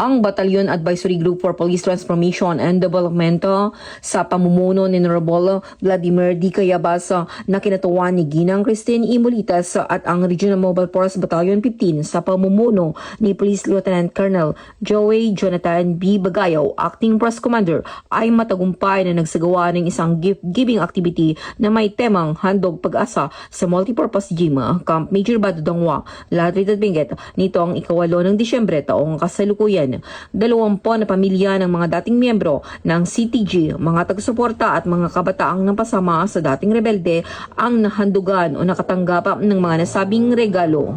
ang Battalion Advisory Group for Police Transformation and Development sa pamumuno ni Honorable Vladimir D. Cayabas na kinatuwan ni Ginang Christine Imolitas at ang Regional Mobile Force Battalion 15 sa pamumuno ni Police Lieutenant Colonel Joey Jonathan B. Bagayaw, Acting Press Commander, ay matagumpay na nagsagawa ng isang gift-giving activity na may temang Handog Pag-asa sa Multipurpose Gym, Camp Major Badudangwa, Latrid Benguet, nitong 8 ng Disyembre taong kasalukuyan. 20 na pamilya ng mga dating miyembro ng CTG, mga taga-suporta at mga kabataang napasama sa dating rebelde ang nahandugan o nakatanggap ng mga nasabing regalo.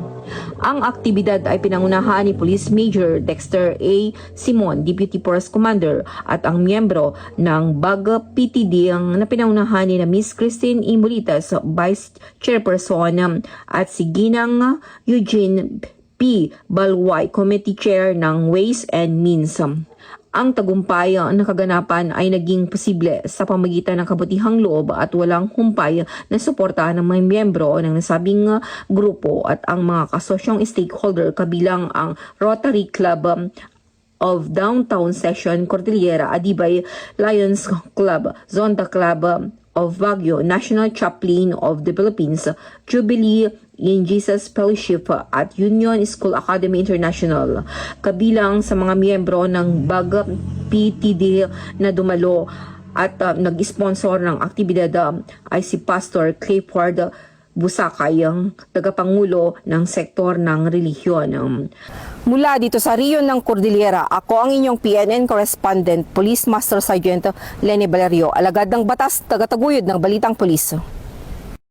Ang aktibidad ay pinangunahan ni Police Major Dexter A. Simon, Deputy Force Commander, at ang miyembro ng BAG PTD ang napinangunahan ni na Miss Christine Imolitas, Vice Chairperson, at si Ginang Eugene P. Balway, Committee Chair ng Ways and Means. Ang tagumpay na kaganapan ay naging posible sa pamagitan ng kabutihang loob at walang humpay na suporta ng mga miyembro ng nasabing grupo at ang mga kasosyong stakeholder kabilang ang Rotary Club of Downtown Section Cordillera, Adibay Lions Club, Zonda Club of Baguio, National Chaplain of the Philippines, Jubilee in Jesus Fellowship at Union School Academy International. Kabilang sa mga miyembro ng BAG PTD na dumalo at nag-sponsor ng aktibidad ay si Pastor Clifford Busakay, ang tagapangulo ng sektor ng relihiyon. Mula dito sa Riyon ng Cordillera, ako ang inyong PNN correspondent, Police Master Sergeant Lenny Valerio, alagad ng batas, tagataguyod ng Balitang Pulis.